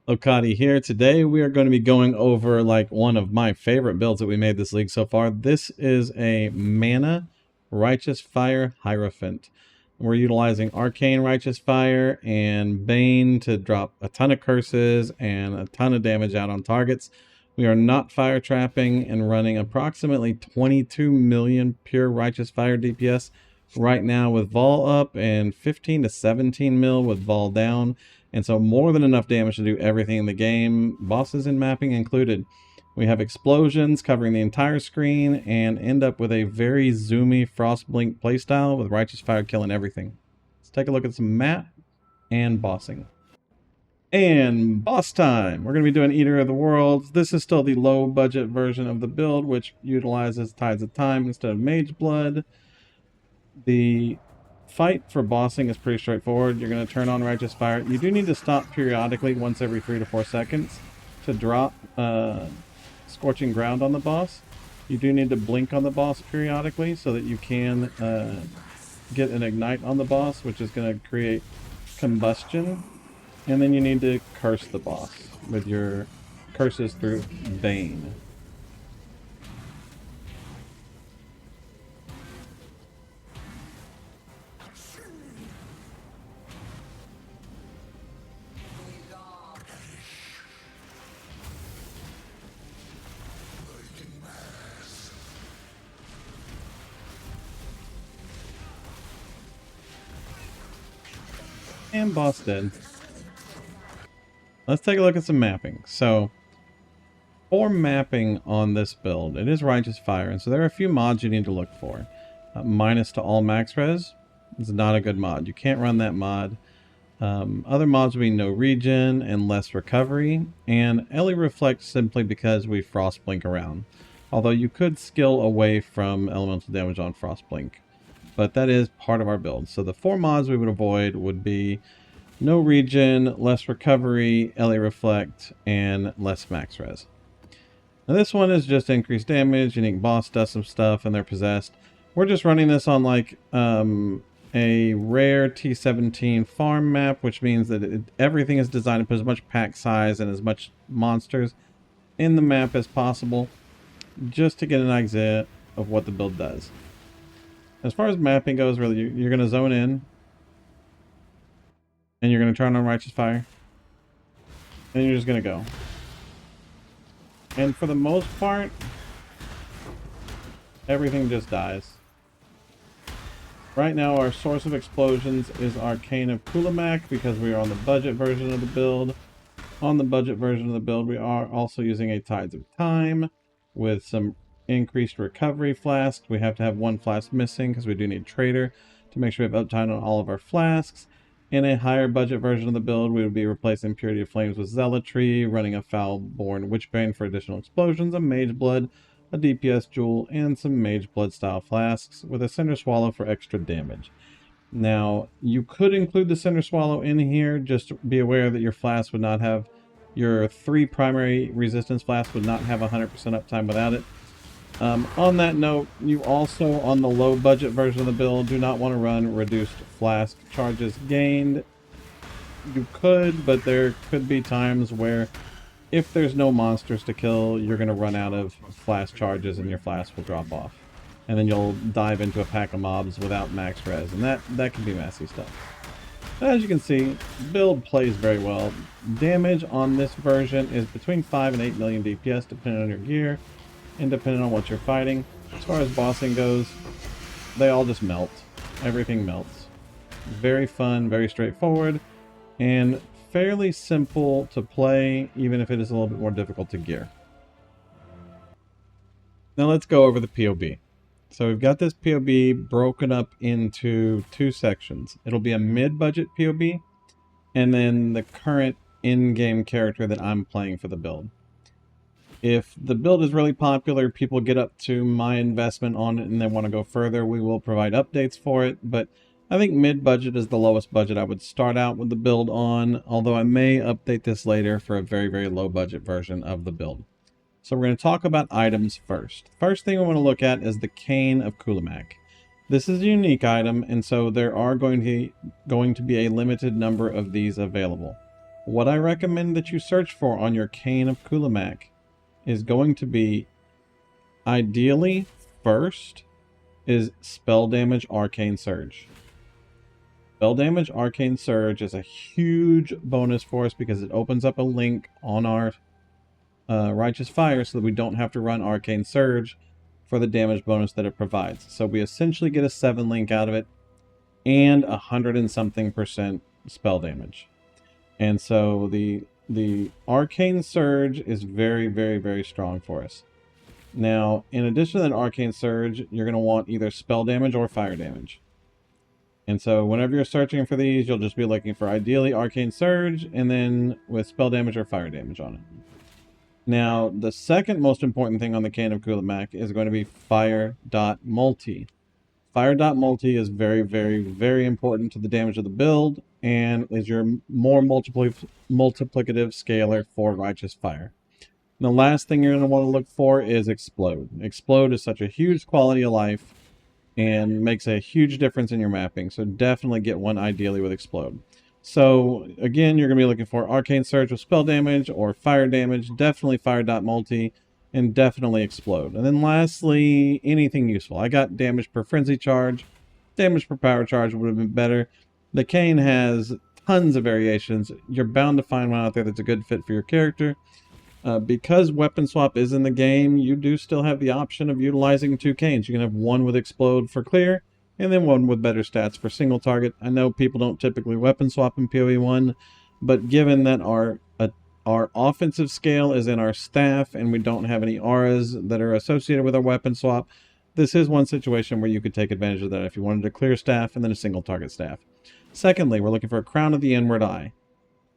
Okadi here. Today we are going to be going over like one of my favorite builds that we made this league so far. This is a Mana Righteous Fire Hierophant. We're utilizing Arcane Righteous Fire and Bane to drop a ton of curses and a ton of damage out on targets. We are not fire trapping and running approximately 22 million pure Righteous Fire DPS right now with Vol up and 15 to 17 mil with Vol down. And so more than enough damage to do everything in the game, bosses and mapping included. We have explosions covering the entire screen and end up with a very zoomy Frostblink playstyle with Righteous Fire killing everything. Let's take a look at some map and bossing. And boss time! We're going to be doing Eater of the Worlds. This is still the low budget version of the build, which utilizes Tides of Time instead of Mage Blood. The fight for bossing is pretty straightforward. You're going to turn on Righteous Fire. You do need to stop periodically once every 3 to 4 seconds to drop Scorching Ground on the boss. You do need to blink on the boss periodically so that you can get an Ignite on the boss, which is going to create combustion. And then you need to curse the boss with your curses through Bane. And boss dead. Let's take a look at some mapping. So, for mapping on this build, it is Righteous Fire, and so there are a few mods you need to look for. Minus to all max res is not a good mod. You can't run that mod. Other mods would be no regen and less recovery, and Ellie Reflect simply because we frost blink around. Although you could skill away from elemental damage on frost blink, but that is part of our build. So the 4 mods we would avoid would be no regen, less recovery, Ellie Reflect, and less max res. Now this one is just increased damage. Unique boss does some stuff and they're possessed. We're just running this on like a rare T17 farm map, which means that everything is designed to put as much pack size and as much monsters in the map as possible, just to get an idea of what the build does. As far as mapping goes, really, you're going to zone in, and you're going to turn on Righteous Fire, and you're just going to go. And for the most part, everything just dies. Right now, our source of explosions is Arcane of Kulamak because we are on the budget version of the build. On the budget version of the build, we are also using a Tides of Time with some increased recovery flasks. We have to have 1 flask missing because we do need Trader to make sure we have uptime on all of our flasks. In a higher budget version of the build, we would be replacing Purity of Flames with Zealotry, running a Foulborn Witchbane for additional explosions, a Mage Blood, a DPS Jewel, and some Mage Blood style flasks with a Cinder Swallow for extra damage. Now, you could include the Cinder Swallow in here, just be aware that your flask would not have, your 3 primary resistance flasks would not have 100% uptime without it. On that note, you also, on the low budget version of the build, do not want to run reduced flask charges gained. You could, but there could be times where if there's no monsters to kill, you're going to run out of flask charges and your flask will drop off. And then you'll dive into a pack of mobs without max res, and that can be messy stuff. As you can see, build plays very well. Damage on this version is between 5 and 8 million DPS depending on your gear and depending on what you're fighting. As far as bossing goes, they all just melt. Everything melts. Very fun, very straightforward, and fairly simple to play, even if it is a little bit more difficult to gear. Now let's go over the POB. So we've got this POB broken up into 2 sections. It'll be a mid-budget POB, and then the current in-game character that I'm playing for the build. If the build is really popular, people get up to my investment on it and they want to go further, we will provide updates for it, but I think mid-budget is the lowest budget I would start out with the build on, although I may update this later for a very, very low budget version of the build. So we're going to talk about items first. First thing we want to look at is the Cane of Kulamak. This is a unique item, and so there are going to be a limited number of these available. what I recommend that you search for on your Cane of Kulamak is going to be, ideally, first is Spell Damage Arcane Surge. Spell Damage Arcane Surge is a huge bonus for us because it opens up a link on our Righteous Fire so that we don't have to run Arcane Surge for the damage bonus that it provides. So we essentially get a 7 link out of it and 100 and something % spell damage. And so the Arcane Surge is very, very, very strong for us. Now, in addition to that Arcane Surge, you're going to want either spell damage or fire damage. And so whenever you're searching for these, you'll just be looking for ideally Arcane Surge, and then with spell damage or fire damage on it. Now, the second most important thing on the Cane of Kulamak is going to be Fire.multi. Fire.multi is very, very, very important to the damage of the build, and is your more multiplicative scaler for Righteous Fire. And the last thing you're going to want to look for is Explode. Explode is such a huge quality of life and makes a huge difference in your mapping, so definitely get one ideally with Explode. So again, you're going to be looking for Arcane Surge with spell damage or fire damage, definitely Fire.multi, and definitely Explode. And then lastly, anything useful. I got damage per frenzy charge, damage per power charge would have been better. The Cane has tons of variations. You're bound to find one out there that's a good fit for your character. Because weapon swap is in the game, you do still have the option of utilizing 2 Canes. You can have one with Explode for clear, and then one with better stats for single target. I know people don't typically weapon swap in PoE 1, but given that our offensive scale is in our staff, and we don't have any auras that are associated with our weapon swap, this is one situation where you could take advantage of that if you wanted a clear staff and then a single target staff. Secondly, we're looking for a Crown of the Inward Eye.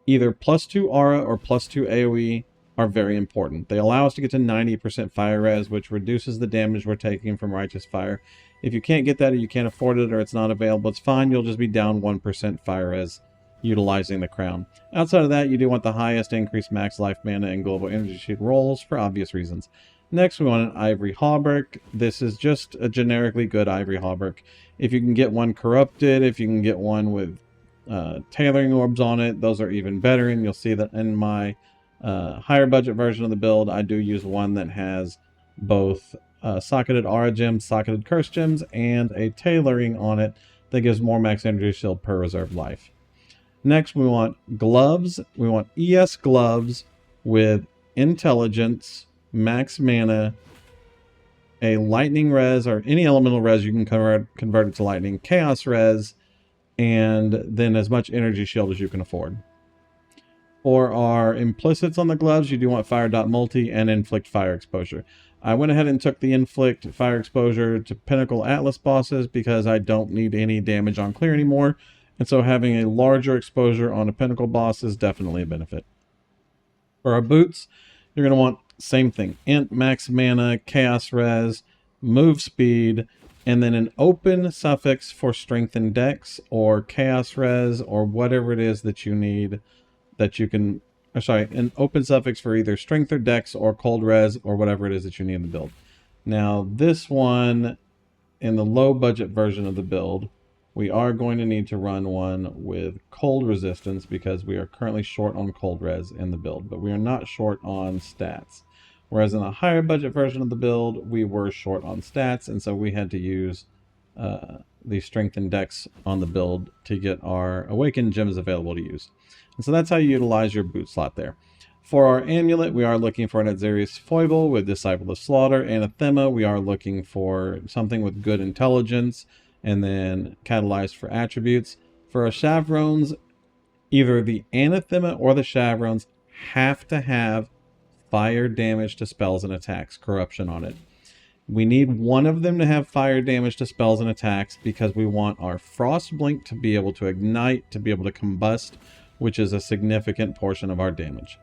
Either +2 aura or +2 AoE are very important. They allow us to get to 90% fire res, which reduces the damage we're taking from Righteous Fire. If you can't get that, or you can't afford it, or it's not available, it's fine. You'll just be down 1% fire res utilizing the Crown. Outside of that, you do want the highest increased max life mana and global energy shield rolls for obvious reasons. Next, we want an Ivory Hauberk. This is just a generically good Ivory Hauberk. If you can get one corrupted, if you can get one with tailoring orbs on it, those are even better, and you'll see that in my higher budget version of the build, I do use one that has both socketed aura gems, socketed curse gems, and a tailoring on it that gives more max energy shield per reserved life. Next, we want gloves. We want ES gloves with intelligence, max mana, a lightning res, or any elemental res you can convert it to lightning, chaos res, and then as much energy shield as you can afford. For our implicits on the gloves, you do want Fire.multi and Inflict Fire Exposure. I went ahead and took the Inflict Fire Exposure to Pinnacle Atlas bosses because I don't need any damage on clear anymore, and so having a larger exposure on a Pinnacle boss is definitely a benefit. For our boots, you're going to want same thing. Int, max mana, chaos res, move speed, and then an open suffix for strength and dex, or chaos res, or whatever it is that you need. That you can, an open suffix for either strength or dex or cold res or whatever it is that you need in the build. Now this one, in the low budget version of the build, we are going to need to run one with cold resistance because we are currently short on cold res in the build, but we are not short on stats. Whereas in a higher budget version of the build, we were short on stats, and so we had to use the strength and dex on the build to get our awakened gems available to use. And so that's how you utilize your boot slot there. For our amulet, we are looking for an Azarius Foible with Disciple of Slaughter. Anathema, we are looking for something with good intelligence and then catalyzed for attributes. For our Chavrons, either the Anathema or the Chavrons have to have fire damage to spells and attacks, corruption on it. We need one of them to have fire damage to spells and attacks because we want our Frost Blink to be able to ignite, to be able to combust, which is a significant portion of our damage.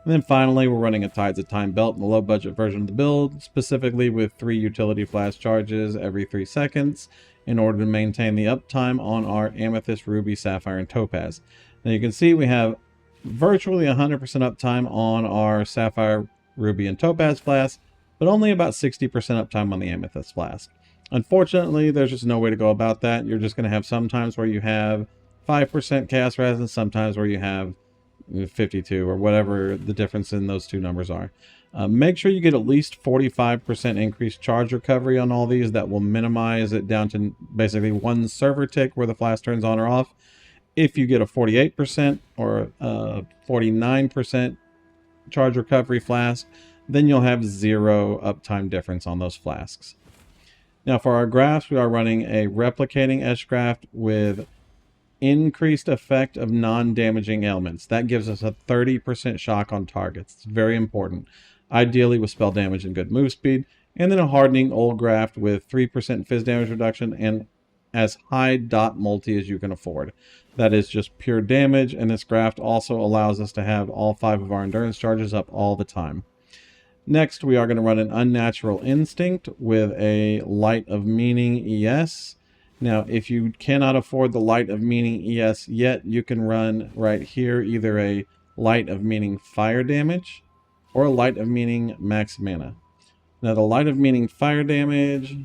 And then finally, we're running a Tides of Time belt in the low budget version of the build, specifically with 3 utility flash charges every 3 seconds in order to maintain the uptime on our Amethyst, Ruby, Sapphire, and Topaz. Now you can see we have virtually 100% uptime on our Sapphire, Ruby, and Topaz flask, but only about 60% uptime on the Amethyst flask. Unfortunately, there's just no way to go about that. You're just going to have some times where you have 5% chaos res and sometimes where you have 52 or whatever the difference in those two numbers are. Make sure you get at least 45% increased charge recovery on all these. That will minimize it down to basically one server tick where the flask turns on or off. If you get a 48% or a 49% charge recovery flask, then you'll have 0 uptime difference on those flasks. Now for our graphs, we are running a replicating Eschgraft with increased effect of non-damaging elements. That gives us a 30% shock on targets. It's very important. Ideally with spell damage and good move speed. And then a hardening old graft with 3% fizz damage reduction and as high dot multi as you can afford. That is just pure damage, and this graft also allows us to have all 5 of our endurance charges up all the time. Next, we are going to run an Unnatural Instinct with a Light of Meaning ES. Now, if you cannot afford the Light of Meaning ES yet, you can run right here either a Light of Meaning Fire Damage or a Light of Meaning Max Mana. Now, the Light of Meaning Fire Damage,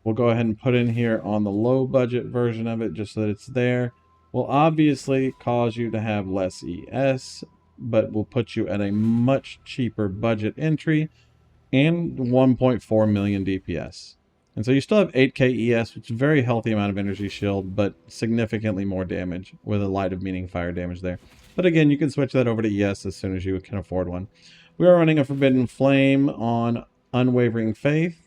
we'll go ahead and put in here on the low budget version of it just so that it's there. Will obviously cause you to have less ES, but will put you at a much cheaper budget entry and 1.4 million DPS. And so you still have 8k ES, which is a very healthy amount of energy shield, but significantly more damage with a Light of Meaning Fire damage there. But again, you can switch that over to ES as soon as you can afford one. We are running a Forbidden Flame on Unwavering Faith.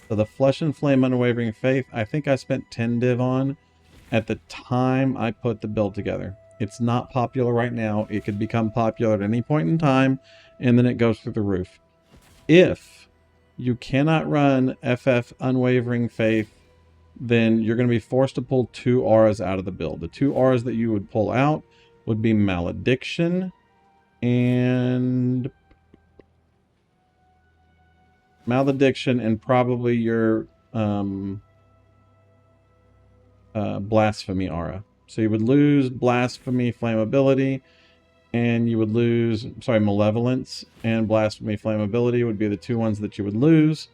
So the Flesh and Flame Unwavering Faith, I think I spent 10 div on at the time I put the build together. It's not popular right now. It could become popular at any point in time, and then it goes through the roof. If you cannot run FF Unwavering Faith, then you're going to be forced to pull 2 auras out of the build. The 2 auras that you would pull out would be Malediction and probably your Blasphemy aura. So you would lose Blasphemy Flammability, and you would lose, Malevolence and Blasphemy Flammability would be the 2 ones that you would lose.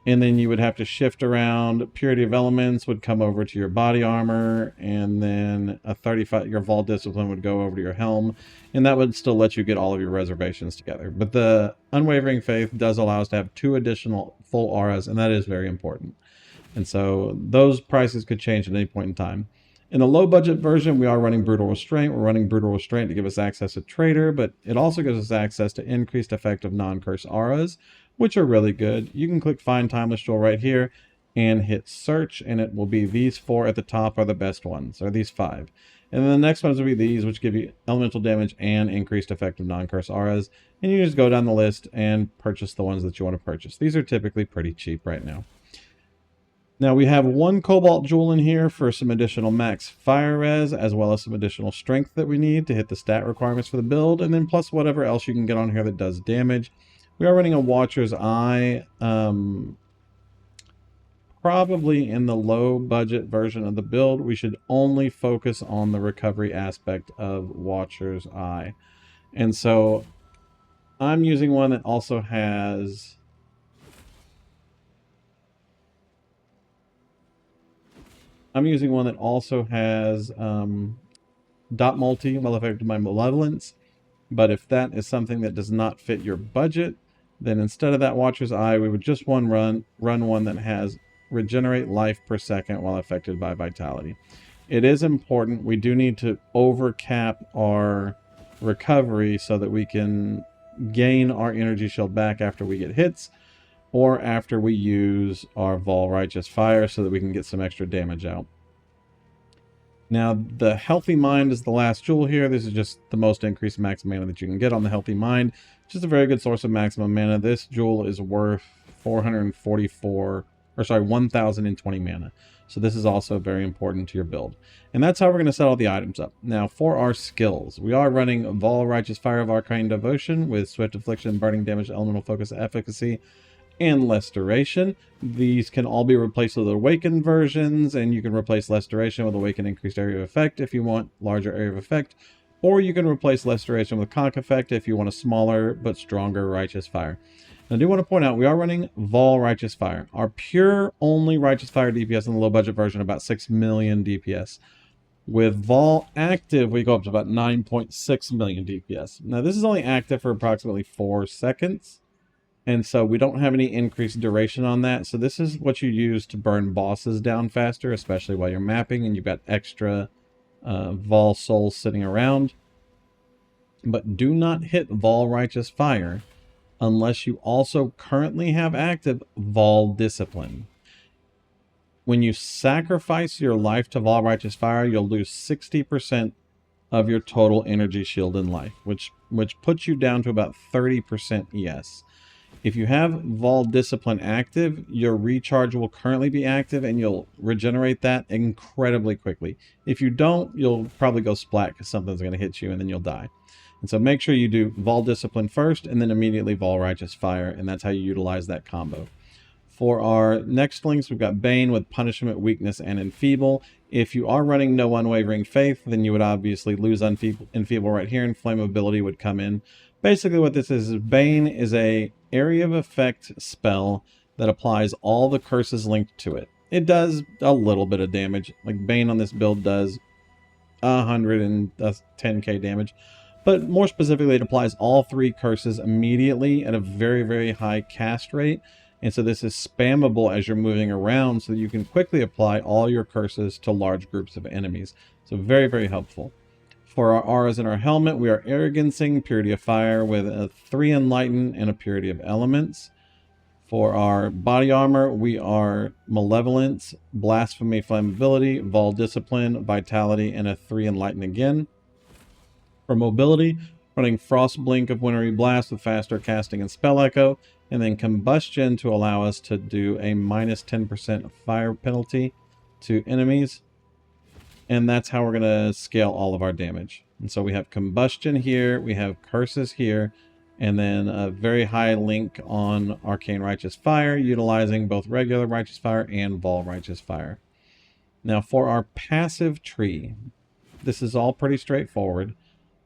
And then you would have to shift around. Purity of Elements would come over to your body armor, and then a 35, your Vault Discipline would go over to your helm, and that would still let you get all of your reservations together. But the Unwavering Faith does allow us to have 2 additional full auras, and that is very important. And so those prices could change at any point in time. In the low budget version, we are running Brutal Restraint. We're running Brutal Restraint to give us access to Trader, but it also gives us access to increased effect of non-curse auras, which are really good. You can click Find Timeless Jewel right here and hit search, and it will be these 4 at the top are the best ones, or these 5. And then the next ones will be these, which give you elemental damage and increased effect of non-curse auras. And you just go down the list and purchase the ones that you want to purchase. These are typically pretty cheap right now. Now we have 1 Cobalt Jewel in here for some additional max fire res, as well as some additional strength that we need to hit the stat requirements for the build, and then plus whatever else you can get on here that does damage. We are running a Watcher's Eye, probably in the low budget version of the build. We should only focus on the recovery aspect of Watcher's Eye. And so I'm using one that also has dot multi while affected by Malevolence. But if that is something that does not fit your budget, then instead of that Watcher's Eye, we would just run one that has regenerate life per second while affected by Vitality. It is important. We do need to overcap our recovery so that we can gain our energy shield back after we get hits, or after we use our Vol Righteous Fire so that we can get some extra damage out. Now, the Healthy Mind is the last jewel here. This is just the most increased max mana that you can get on the Healthy Mind. It's just a very good source of maximum mana. This jewel is worth 1,020 mana. So this is also very important to your build. And that's how we're going to set all the items up. Now, for our skills, we are running Vol Righteous Fire of Arcane Devotion with Swift Affliction, Burning Damage, Elemental Focus, Efficacy, and Less Duration. These can all be replaced with Awakened versions, and you can replace Less Duration with Awakened Increased Area of Effect if you want larger area of effect, or you can replace Less Duration with Conk Effect if you want a smaller but stronger Righteous Fire. Now, I do want to point out, we are running Vol Righteous Fire. Our pure only Righteous Fire DPS in the low budget version, about 6 million DPS. With Vol active, we go up to about 9.6 million DPS. Now, this is only active for approximately 4 seconds, and so we don't have any increased duration on that. So this is what you use to burn bosses down faster, especially while you're mapping and you've got extra Vol souls sitting around. But do not hit Vol Righteous Fire unless you also currently have active Vol Discipline. When you sacrifice your life to Vol Righteous Fire, you'll lose 60% of your total energy shield in life, which puts you down to about 30% ES. If you have Vol Discipline active, your recharge will currently be active and you'll regenerate that incredibly quickly. If you don't, you'll probably go splat because something's going to hit you and then you'll die. And so make sure you do Vol Discipline first and then immediately Vol Righteous Fire, and that's how you utilize that combo. For our next links, we've got Bane with Punishment, Weakness, and Enfeeble. If you are running no Unwavering Faith, then you would obviously lose Enfeeble right here, and Flammability would come in. Basically what this is Bane is a area of effect spell that applies all the curses linked to it. It does a little bit of damage. Like Bane on this build does 110k damage. But more specifically, it applies all 3 curses immediately at a very, very high cast rate. And so this is spammable as you're moving around so that you can quickly apply all your curses to large groups of enemies. So very, very helpful. For our auras in our helmet, we are Arrogancing, Purity of Fire with a 3 Enlighten and a Purity of Elements. For our body armor, we are Malevolence, Blasphemy, Flammability, Vol Discipline, Vitality, and a 3 Enlighten again. For mobility, running Frost Blink of Wintry Blast with faster casting and Spell Echo, and then Combustion to allow us to do a minus 10% fire penalty to enemies. And that's how we're going to scale all of our damage. And so we have Combustion here, we have Curses here, and then a very high link on Arcane Righteous Fire, utilizing both regular Righteous Fire and Vol Righteous Fire. Now for our passive tree, this is all pretty straightforward.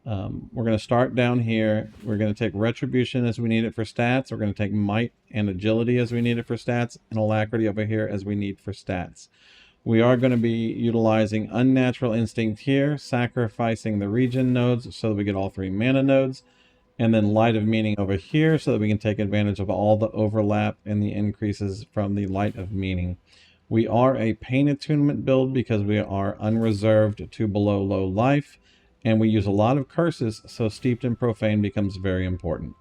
We're going to start down here. We're going to take Retribution as we need it for stats. We're going to take Might and Agility as we need it for stats, and Alacrity over here as we need for stats. We are going to be utilizing Unnatural Instinct here, sacrificing the Regen nodes so that we get all 3 mana nodes, and then Light of Meaning over here so that we can take advantage of all the overlap and the increases from the Light of Meaning. We are a Pain Attunement build because we are unreserved to below low life, and we use a lot of curses, so Steeped in Profane becomes very important.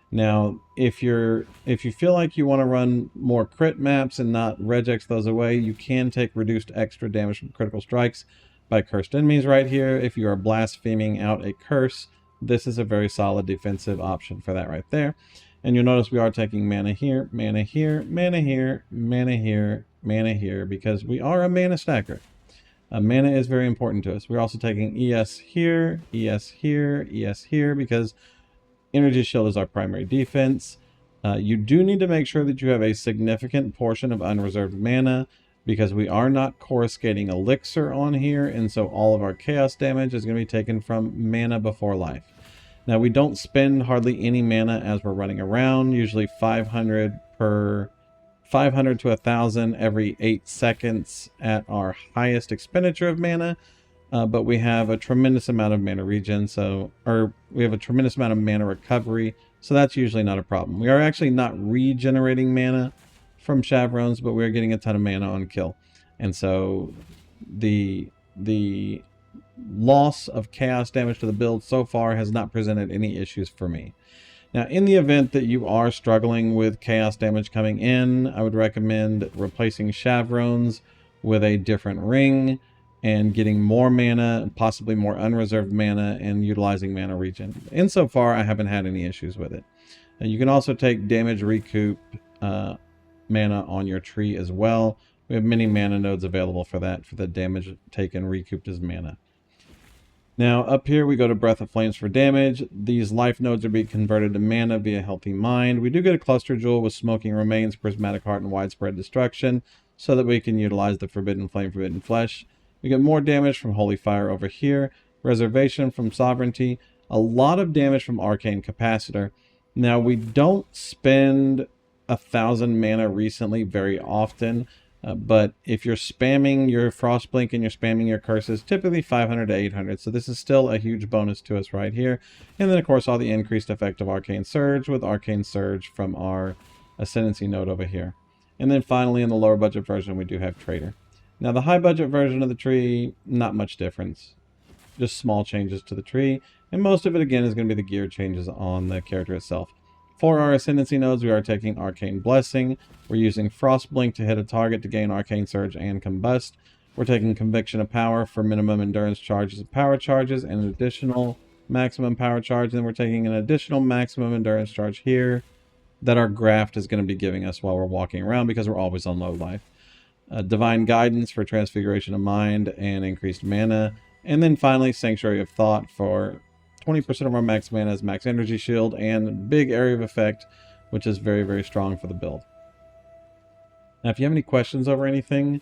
Now, if you feel like you want to run more crit maps and not regex those away, you can take reduced extra damage from critical strikes by cursed enemies right here. If you are blaspheming out a curse, this is a very solid defensive option for that right there. And you'll notice we are taking mana here, mana here, mana here, mana here, mana here, because we are a mana stacker. Mana is very important to us. We're also taking ES here, ES here, ES here, because Energy Shield is our primary defense. You do need to make sure that you have a significant portion of unreserved mana, because we are not coruscating Elixir on here, and so all of our chaos damage is going to be taken from mana before life. Now, we don't spend hardly any mana as we're running around, usually 500 to 1,000 every 8 seconds at our highest expenditure of mana, but we have a tremendous amount of mana regen, we have a tremendous amount of mana recovery, so that's usually not a problem. We are actually not regenerating mana from Chavrons, but we're getting a ton of mana on kill, and so the loss of chaos damage to the build so far has not presented any issues for me. Now, in the event that you are struggling with chaos damage coming in, I would recommend replacing Chavrons with a different ring and getting more mana, possibly more unreserved mana, and utilizing mana regen. Insofar, I haven't had any issues with it. You can also take damage recoup mana on your tree as well. We have many mana nodes available for that, for the damage taken recouped as mana. Now, up here, we go to Breath of Flames for damage. These life nodes are being converted to mana via Healthy Mind. We do get a Cluster Jewel with Smoking Remains, Prismatic Heart, and Widespread Destruction, so that we can utilize the Forbidden Flame, Forbidden Flesh. We get more damage from Holy Fire over here, Reservation from Sovereignty, a lot of damage from Arcane Capacitor. Now, we don't spend 1,000 mana recently very often, But if you're spamming your Frostblink and you're spamming your curses, typically 500 to 800. So this is still a huge bonus to us right here. And then, of course, all the increased effect of Arcane Surge with Arcane Surge from our Ascendancy node over here. And then finally, in the lower budget version, we do have Trader. Now, the high budget version of the tree, not much difference. Just small changes to the tree. And most of it, again, is going to be the gear changes on the character itself. For our Ascendancy nodes, we are taking Arcane Blessing. We're using Frostblink to hit a target to gain Arcane Surge and Combust. We're taking Conviction of Power for minimum endurance charges and power charges and an additional maximum power charge. And then we're taking an additional maximum endurance charge here that our Graft is going to be giving us while we're walking around because we're always on low life. Divine Guidance for Transfiguration of Mind and increased mana. And then finally, Sanctuary of Thought for 20% of our max mana as max energy shield and big area of effect, which is very, very strong for the build. Now, if you have any questions over anything,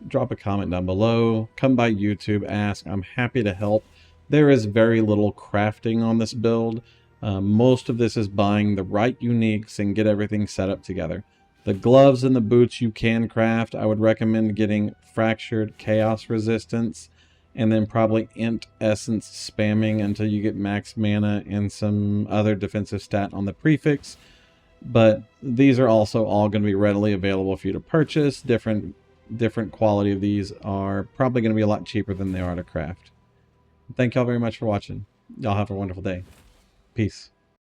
drop a comment down below. Come by YouTube, ask. I'm happy to help. There is very little crafting on this build. Most of this is buying the right uniques and get everything set up together. The gloves and the boots you can craft. I would recommend getting Fractured Chaos Resistance and then probably Int Essence spamming until you get max mana and some other defensive stat on the prefix. But these are also all going to be readily available for you to purchase. Different quality of these are probably going to be a lot cheaper than they are to craft. Thank y'all very much for watching. Y'all have a wonderful day. Peace.